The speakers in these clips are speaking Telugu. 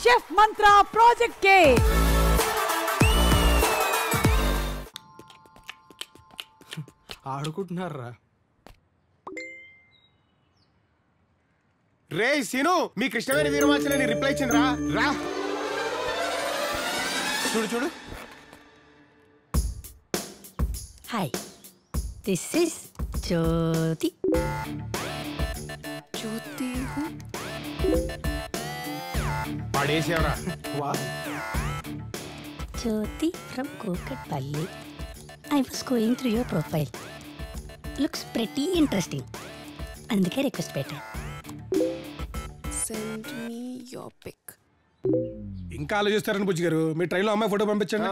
చెఫ్ మంత్ర ప్రాజెక్ట్ కే ఆడుకుంటున్నారా రే సీను మీ కృష్ణవేణి వీరమాచలని రిప్లై ఇచ్చిందిరా రా చూడు చూడు hi this is Jyothi Jyothi పడేసేవరా Jyothi from Kukatpally I was going through your profile looks pretty interesting అందుకే రిక్వెస్ట్ పెట్టాను సెండ్ మీ యువర్ పిక్ ఇంకా ఆలోచిస్తారని బుజ్జి గారు మీ ట్రైన్లో అమ్మాయి ఫోటో పంపించండి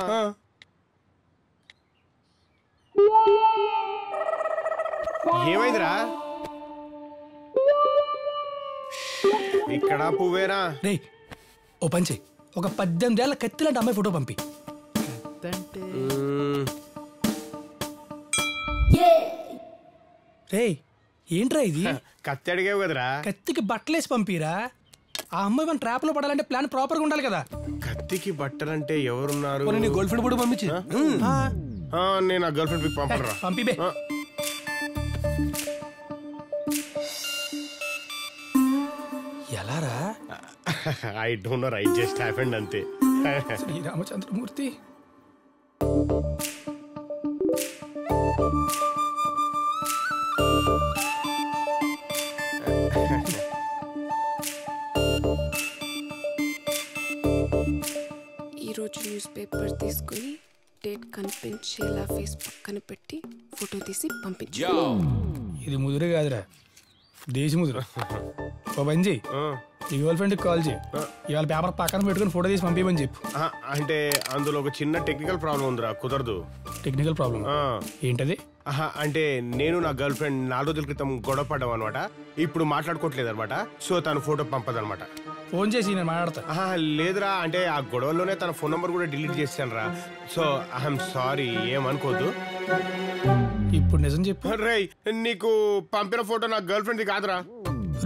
ఏమైందిరా ఇక్కడ పువ్వేరా రే ఓ పంచి ఒక 18 ఏళ్ల కత్తిలాంటి అమ్మాయి ఫోటో పంపి రే ఏంట్రా ఇది కత్తి అడిగావు కదరా కత్తికి బట్టలేసి పంపిరా ఆ అమ్మాయి మన ట్రాప్ లో పడాలంటే ప్లాన్ ప్రాపర్ గా ఉండాలి కదా కత్తికి బట్టలంటే ఎవరున్నారు నీ గర్ల్ ఫ్రెండ్ ఫోటో పంపించి నేను ఆ గర్ల్ ఫ్రెండ్ పిక్ పంపరా పంపిబే ఎలారా I don't know I just happened అంతే శ్రీరామచంద్రమూర్తి ఈరోజు న్యూస్ పేపర్ తీసుకుని డేట్ కనిపించేలా ఫేస్ పక్కన పెట్టి ఫోటో తీసి పంపించు. ఇది ముదురే కాదురా దేశ ముదురు ఓ బంజీ ఈ గర్ల్ ఫ్రెండ్కి కాల్ చేయి ఇవాళ పేపర్ పక్కన పెట్టుకుని ఫోటో తీసి పంపించమని చెప్పు అంటే అందులో ఒక చిన్న టెక్నికల్ ప్రాబ్లం ఉందిరా కుదరదు టెక్నికల్ ప్రాబ్లం ఏంటది అంటే నేను నా గర్ల్ ఫ్రెండ్ 4 రోజుల క్రితం గొడవ పడ్డాం అనమాట ఇప్పుడు మాట్లాడుకోవట్లేదు అనమాట సో తను ఫోటో పంపదనమాట ఫోన్ చేసి నేను మాట్లాడతా లేదురా అంటే ఆ గొడవలోనే తన ఫోన్ నంబర్ కూడా డిలీట్ చేశాను రా సో ఐఎమ్ సారీ ఏమనుకోద్దు ఇప్పుడు నిజం చెప్పు రేయ్ నీకు పంపిన ఫోటో నా గర్ల్ ఫ్రెండ్ కాదురా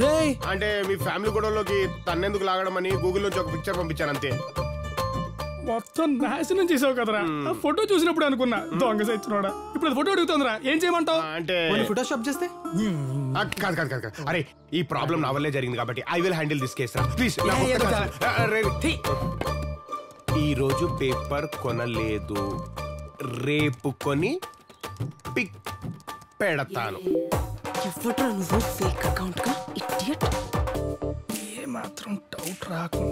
రేయ్ అంటే మీ ఫ్యామిలీ గొడవలోకి తన్నెందుకు లాగడం అని గూగుల్ నుంచి ఒక పిక్చర్ పంపించాను అంతే మొత్తం నాశనం చేసావు కదరా ఆ ఫోటో చూసినప్పుడు అనుకున్నా దొంగ సచ్చినోడా ఇప్పుడు ఫోటో అడుగుతుందిరా ఏం చేయమంటావు అంటే ఫోటో షాప్ చేస్తే కాదు కాదు కాదు అరే ఈ ప్రాబ్లం నా వల్లే జరిగింది కాబట్టి I will handle this case please ఈ రోజు పేపర్ కొనలేదు రేపు కొని పిక్ పెడతాను ఎవడ్రా నువ్వు ఫేక్ అకౌంట్ గా ఇడియట్ ఏ మాత్రం డౌట్ రాకు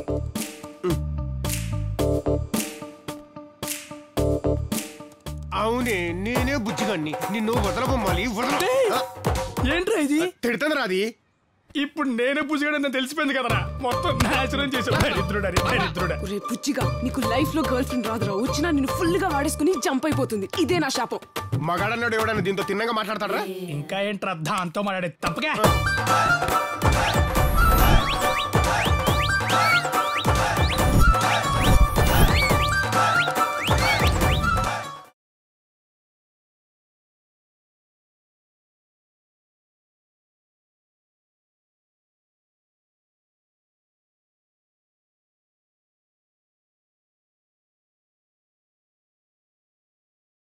అవునే నేనే బుజ్జిగాన్ని నిన్ను వదలబొమ్మాలి ఏంట్రా ఇది తిడుతుందిరా అది ఇప్పుడు నేనే పూజగాడని తెలిసిపోయింది కదరా మొత్తం నాశనం చేసావు దరిద్రుడా ఒరే పుచ్చిగా నీకు లైఫ్ లో గర్ల్ ఫ్రెండ్ రాదురా వచ్చినా నిన్ను ఫుల్ గా వాడేసుకుని జంప్ అయిపోతుంది ఇదే నా శాపం మగాడన్నాడు ఎవడన్నా దీంతో తిన్నగా మాట్లాడతారా ఇంకా ఏంట్రా దాంతో మాట్లాడే తప్పగా